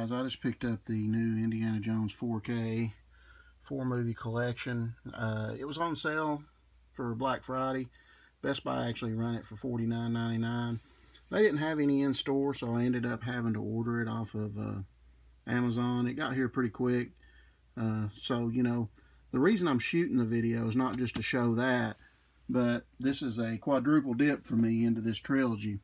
guys, I just picked up the new Indiana Jones 4K 4-movie collection. It was on sale for Black Friday. Best Buy actually run it for $49.99. They didn't have any in store, so I ended up having to order it off of Amazon. It got here pretty quick. So, you know, the reason I'm shooting the video is not just to show that, but this is a quadruple dip for me into this trilogy,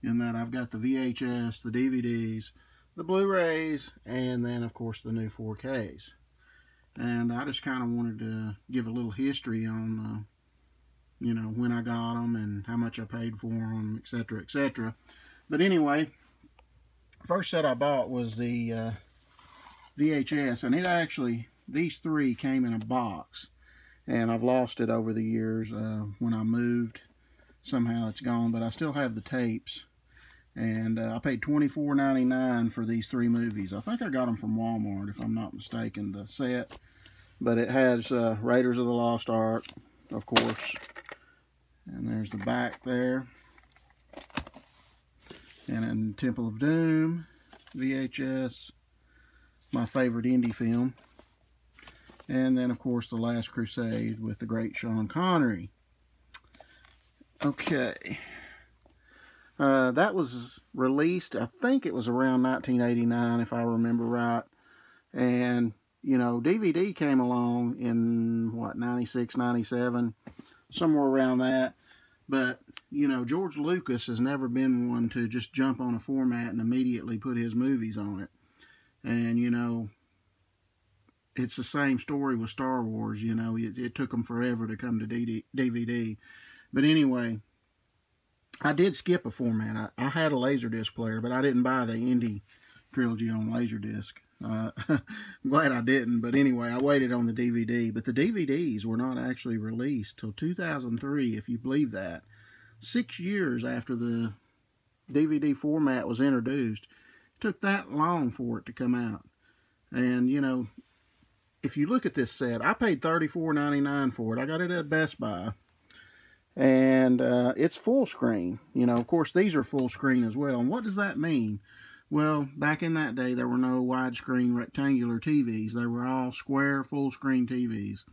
in that I've got the VHS, the DVDs, the Blu-rays, and then of course the new 4Ks. And I just kind of wanted to give a little history on you know, when I got them and how much I paid for them, etc., etc. But anyway, first set I bought was the VHS, and it actually, these three came in a box, and I've lost it over the years. When I moved, somehow it's gone, but I still have the tapes. And I paid $24.99 for these three movies. I think I got them from Walmart, if I'm not mistaken, the set. But it has Raiders of the Lost Ark, of course. And there's the back there. And then Temple of Doom, VHS, my favorite indie film. And then, of course, The Last Crusade with the great Sean Connery. Okay. That was released, I think it was around 1989, if I remember right. And, you know, DVD came along in, what, 96, 97, somewhere around that. But, you know, George Lucas has never been one to just jump on a format and immediately put his movies on it. And, you know, it's the same story with Star Wars. You know, it took them forever to come to DVD. But anyway, I did skip a format. I had a Laserdisc player, but I didn't buy the Indy trilogy on Laserdisc. I'm glad I didn't. But anyway, I waited on the DVD. But the DVDs were not actually released till 2003, if you believe that. 6 years after the DVD format was introduced. It took that long for it to come out. And, you know, if you look at this set, I paid $34.99 for it. I got it at Best Buy. And it's full screen. You know, of course, these are full screen as well. And what does that mean? Well, back in that day, there were no widescreen rectangular TVs. They were all square full screen TVs.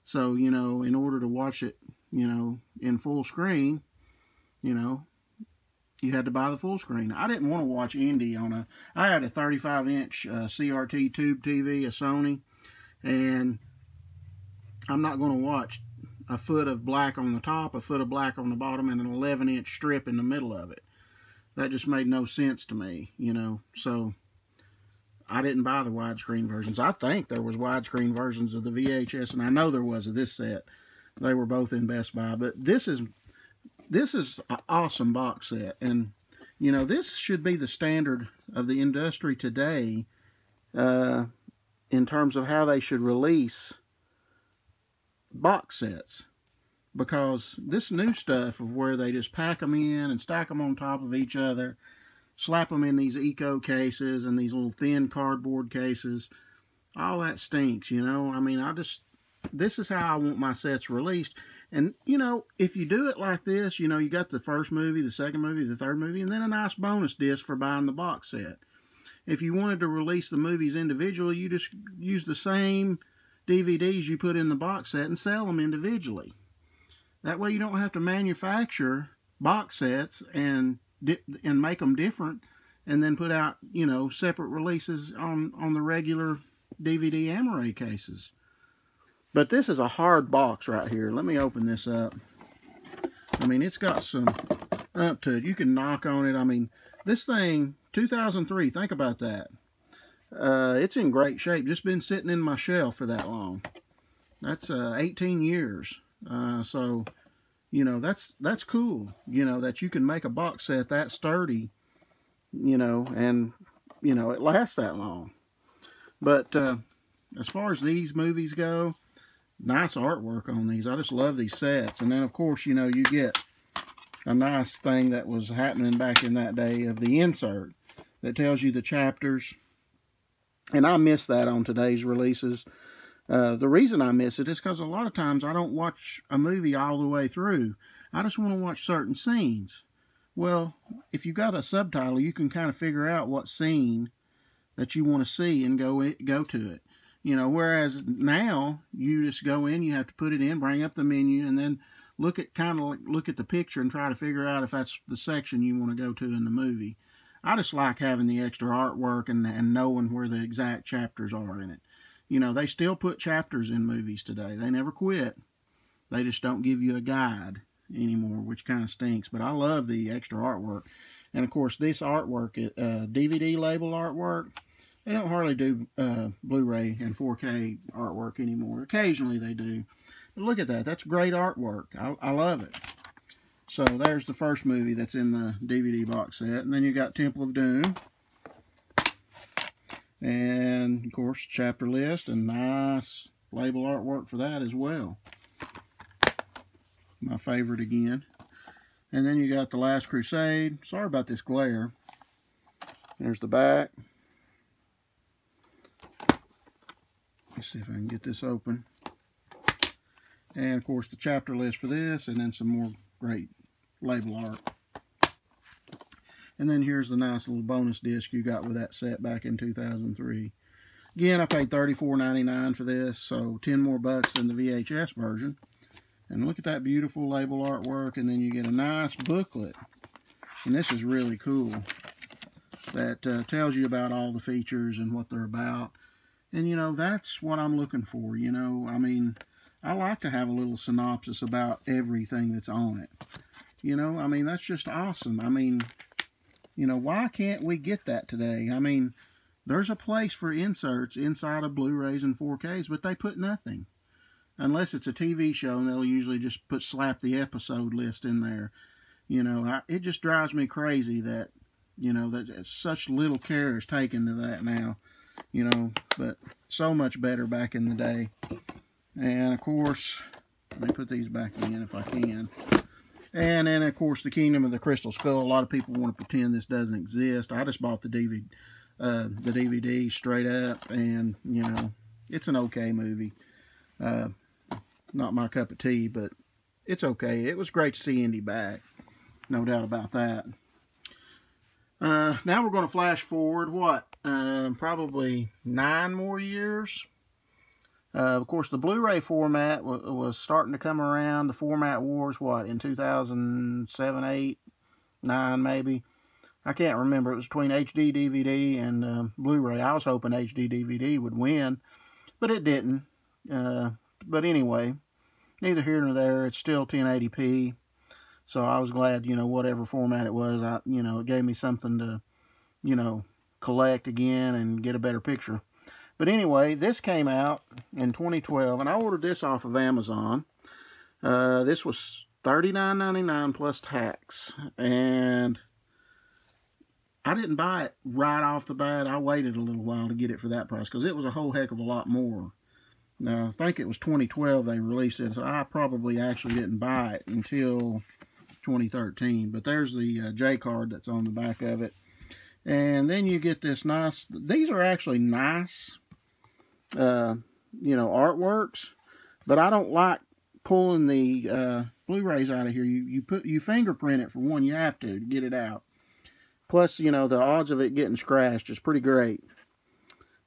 So, you know, in order to watch it, you know, in full screen, you know, you had to buy the full screen. I didn't want to watch Indy on I had a 35-inch CRT tube TV, a Sony, and I'm not going to watch a foot of black on the top, a foot of black on the bottom, and an 11-inch strip in the middle of it. That just made no sense to me, you know. So I didn't buy the widescreen versions. I think there was widescreen versions of the VHS, and I know there was of this set. They were both in Best Buy. But this is an awesome box set. And, you know, this should be the standard of the industry today in terms of how they should release box sets, because this new stuff of where they just pack them in and stack them on top of each other, slap them in these eco cases and these little thin cardboard cases, all that stinks, you know. I mean, this is how I want my sets released. And, you know, if you do it like this, you know, you got the first movie, the second movie, the third movie, and then a nice bonus disc for buying the box set. If you wanted to release the movies individually, you just use the same DVDs you put in the box set and sell them individually. That way you don't have to manufacture box sets and make them different and then put out, you know, separate releases on the regular DVD Amaray cases. But this is a hard box right here. Let me open this up. I mean, it's got some up to it. You can knock on it. I mean, this thing, 2003, think about that. It's in great shape. Just been sitting in my shelf for that long. That's 18 years. So, you know, that's cool. You know, that you can make a box set that sturdy, you know, and, you know, it lasts that long. But as far as these movies go, nice artwork on these. I just love these sets. And then, of course, you know, you get a nice thing that was happening back in that day of the insert that tells you the chapters. And I miss that on today's releases. The reason I miss it is because a lot of times I don't watch a movie all the way through. I just want to watch certain scenes. Well, if you got a subtitle, you can kind of figure out what scene that you want to see and go to it. You know, whereas now you just go in, you have to put it in, bring up the menu, and then look at the picture and try to figure out if that's the section you want to go to in the movie. I just like having the extra artwork and knowing where the exact chapters are in it. You know, they still put chapters in movies today. They never quit. They just don't give you a guide anymore, which kind of stinks. But I love the extra artwork. And, of course, this artwork, DVD label artwork, they don't hardly do Blu-ray and 4K artwork anymore. Occasionally they do. But look at that. That's great artwork. I love it. So there's the first movie that's in the DVD box set. And then you got Temple of Doom. And, of course, chapter list and nice label artwork for that as well. My favorite again. And then you got The Last Crusade. Sorry about this glare. There's the back. Let's see if I can get this open. And, of course, the chapter list for this, and then some more great label art. And then here's the nice little bonus disc you got with that set back in 2003. Again, I paid $34.99 for this, so 10 more bucks than the VHS version. And look at that beautiful label artwork, and then you get a nice booklet. And this is really cool. That tells you about all the features and what they're about. And, you know, that's what I'm looking for, you know. I mean, I like to have a little synopsis about everything that's on it. You know, I mean, that's just awesome. I mean, you know, why can't we get that today? I mean, there's a place for inserts inside of Blu-rays and 4Ks, but they put nothing. Unless it's a TV show, and they'll usually just slap the episode list in there. You know, it just drives me crazy that, you know, that such little care is taken to that now. You know, but so much better back in the day. And, of course, let me put these back in if I can. And then, of course, the Kingdom of the Crystal Skull. A lot of people want to pretend this doesn't exist. I just bought the DVD straight up, and, you know, it's an okay movie. Not my cup of tea, but it's okay. It was great to see Indy back. No doubt about that. Now we're going to flash forward, probably 9 more years. Of course, the Blu-ray format was starting to come around. The format wars, in 2007, 8, 9 maybe. I can't remember. It was between HD DVD and Blu-ray. I was hoping HD DVD would win, but it didn't. But anyway, neither here nor there. It's still 1080p. So I was glad, you know, whatever format it was, it gave me something to, you know, collect again and get a better picture. But anyway, this came out in 2012, and I ordered this off of Amazon. This was $39.99 plus tax, and I didn't buy it right off the bat. I waited a little while to get it for that price, because it was a whole heck of a lot more. Now, I think it was 2012 they released it, so I probably actually didn't buy it until 2013. But there's the J card that's on the back of it. And then you get this nice, these are actually nice, artworks, but I don't like pulling the Blu-rays out of here. You fingerprint it for one, you have to get it out. Plus, you know, the odds of it getting scratched is pretty great.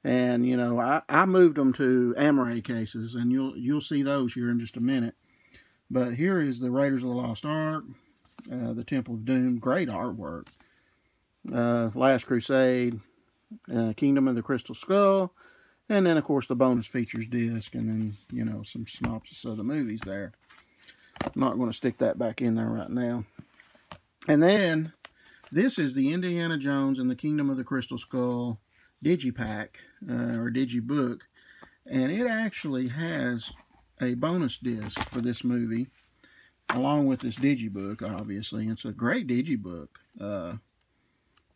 And, you know, I moved them to Amaray cases, and you'll see those here in just a minute. But here is the Raiders of the Lost Ark, the Temple of Doom, great artwork. Last Crusade, Kingdom of the Crystal Skull, and then, of course, the bonus features disc, and then, you know, some synopsis of the movies there. I'm not going to stick that back in there right now. And then, this is the Indiana Jones and the Kingdom of the Crystal Skull Digipack, or Digibook, and it actually has a bonus disc for this movie, along with this Digibook, obviously. It's a great Digibook.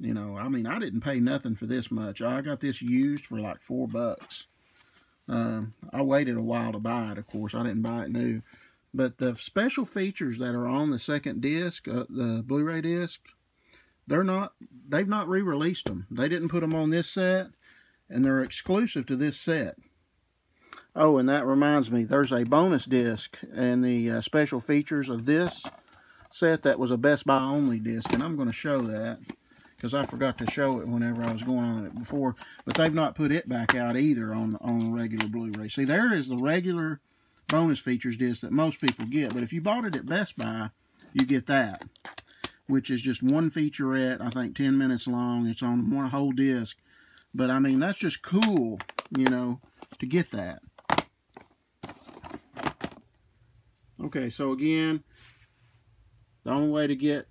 You know, I mean, I didn't pay nothing for this much. I got this used for like $4. I waited a while to buy it, of course. I didn't buy it new. But the special features that are on the second disc, the Blu-ray disc, they've not re-released them. They didn't put them on this set, and they're exclusive to this set. Oh, and that reminds me, there's a bonus disc and the special features of this set that was a Best Buy only disc, and I'm going to show that. because I forgot to show it whenever I was going on it before. But they've not put it back out either on regular Blu-ray. See, there is the regular bonus features disc that most people get. But if you bought it at Best Buy, you get that, which is just one featurette, I think 10 minutes long. It's on one whole disc. But, I mean, that's just cool, you know, to get that. Okay, so again, the only way to get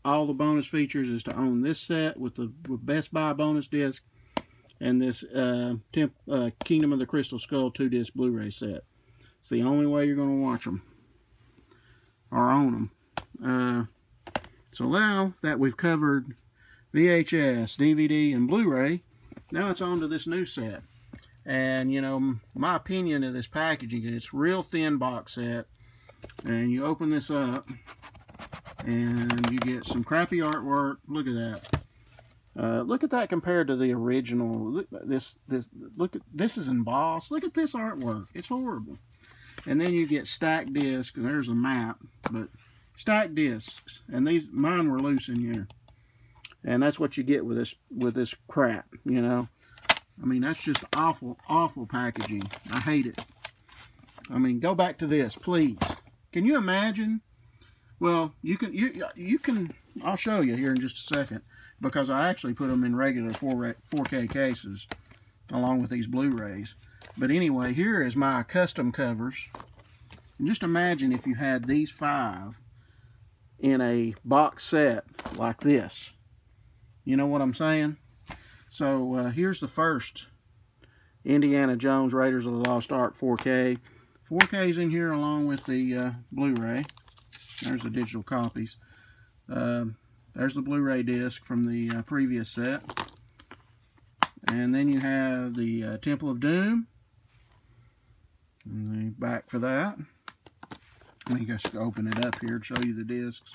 all the bonus features is to own this set with the Best Buy bonus disc and this Kingdom of the Crystal Skull 2-disc Blu-ray set. It's the only way you're going to watch them or own them. So now that we've covered VHS, DVD, and Blu-ray, now it's on to this new set. And, you know, my opinion of this packaging, it's real thin box set. And you open this up, and you get some crappy artwork. Look at that. Look at that compared to the original. Look, this is embossed. Look at this artwork. It's horrible. And then you get stacked discs. And there's a map, but stacked discs. And mine were loose in here. And that's what you get with this crap. You know, I mean, that's just awful, awful packaging. I hate it. I mean, go back to this, please. Can you imagine? Well, you can. I'll show you here in just a second, because I actually put them in regular 4K cases along with these Blu-rays. But anyway, here is my custom covers. And just imagine if you had these 5 in a box set like this. You know what I'm saying? So here's the first Indiana Jones Raiders of the Lost Ark 4K. 4K's in here along with the Blu-ray. There's the digital copies. There's the Blu-ray disc from the previous set. And then you have the Temple of Doom. And the back for that. Let me just open it up here to show you the discs.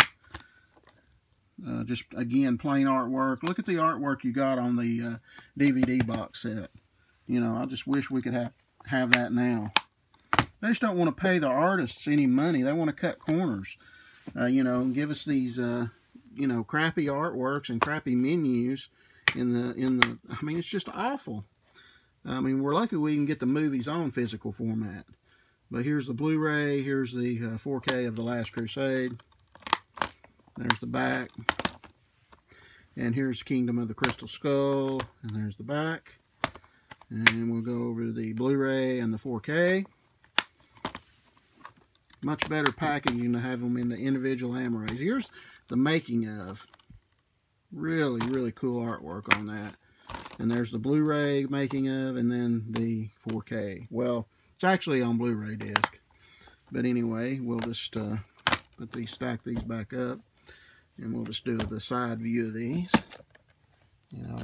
Just, again, plain artwork. Look at the artwork you got on the DVD box set. You know, I just wish we could have that now. They just don't want to pay the artists any money. They want to cut corners, you know, and give us these, you know, crappy artworks and crappy menus in the. I mean, it's just awful. I mean, we're lucky we can get the movies on physical format. But here's the Blu-ray. Here's the 4K of The Last Crusade. There's the back. And here's Kingdom of the Crystal Skull. And there's the back. And we'll go over to the Blu-ray and the 4K. Much better packaging to have them in the individual armories. Here's the making of. Really, really cool artwork on that. And there's the Blu-ray making of, and then the 4K. Well, it's actually on Blu-ray disc. But anyway, we'll just stack these back up. And we'll just do the side view of these. You know,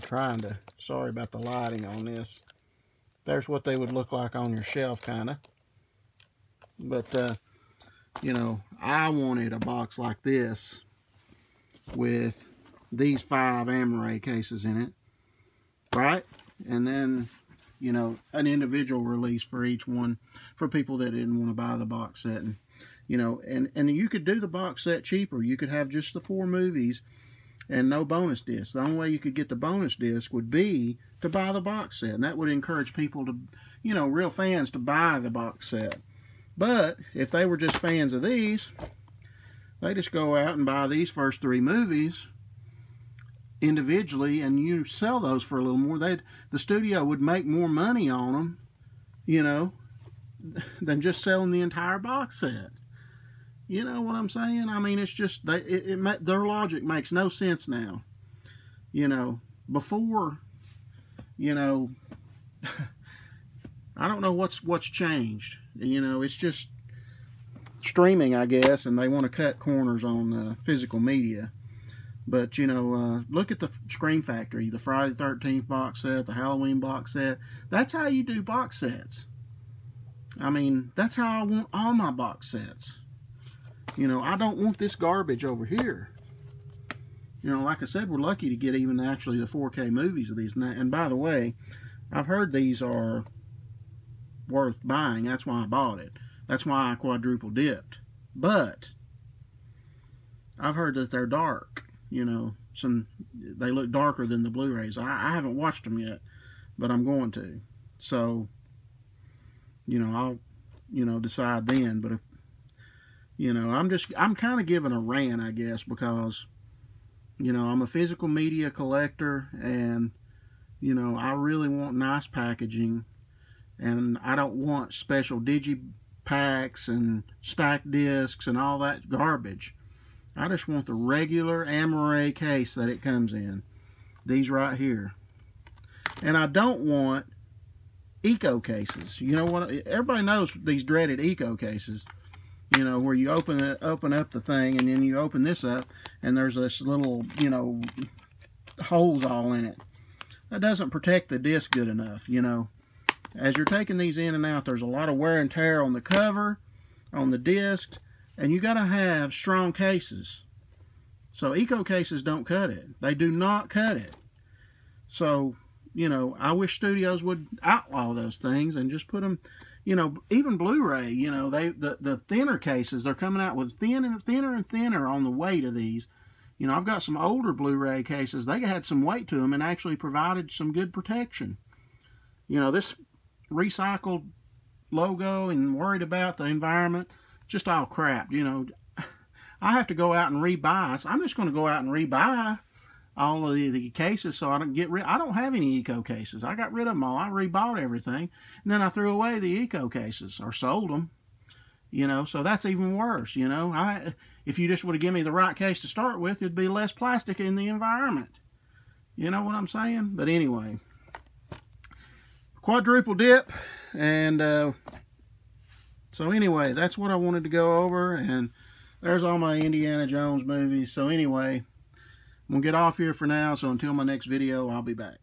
sorry about the lighting on this. There's what they would look like on your shelf, kind of. But, you know, I wanted a box like this with these 5 Amaray cases in it, right? And then, you know, an individual release for each one for people that didn't want to buy the box set. And, you know, and you could do the box set cheaper. You could have just the 4 movies and no bonus disc. The only way you could get the bonus disc would be to buy the box set. And that would encourage people to, you know, real fans to buy the box set. But if they were just fans of these, they just go out and buy these first 3 movies individually, and you sell those for a little more. The studio would make more money on them, you know, than just selling the entire box set. You know what I'm saying? I mean, it's just their logic makes no sense now. You know, before, you know, I don't know what's changed. You know, it's just streaming, I guess, and they want to cut corners on physical media. But, you know, look at the Scream Factory, the Friday the 13th box set, the Halloween box set. That's how you do box sets. I mean, that's how I want all my box sets. You know, I don't want this garbage over here. You know, like I said, we're lucky to get even actually the 4K movies of these. And by the way, I've heard these are worth buying. That's why I bought it. That's why I quadruple dipped. But I've heard that they're dark. You know, they look darker than the Blu-rays. I haven't watched them yet, but I'm going to. So, I'll, decide then. But if, I'm kind of giving a rant, I guess, because, I'm a physical media collector, and, I really want nice packaging, and I don't want special Digipacks and stacked discs and all that garbage. I just want the regular Amaray case that it comes in. These right here. And I don't want eco cases. You know what? Everybody knows these dreaded eco cases. Where you open up the thing, and then you open this up, and there's this little, holes all in it. That doesn't protect the disc good enough, As you're taking these in and out, there's a lot of wear and tear on the cover, on the disc, and you got to have strong cases. So eco cases don't cut it. They do not cut it. So, I wish studios would outlaw those things and just put them, even Blu-ray, the thinner cases, they're coming out with thinner and thinner on the weight of these. I've got some older Blu-ray cases. They had some weight to them and actually provided some good protection. This recycled logo and worried about the environment, just all crap. I have to go out and rebuy. So I'm just going to go out and rebuy all of the cases, so I don't get rid. I don't have any eco cases. I got rid of them all. I rebought everything, and then I threw away the eco cases or sold them. So that's even worse. If you just would have given me the right case to start with, it'd be less plastic in the environment. You know what I'm saying? But anyway, quadruple dip, and so anyway, that's what I wanted to go over, and there's all my Indiana Jones movies. So anyway, I'm going to get off here for now, so until my next video, I'll be back.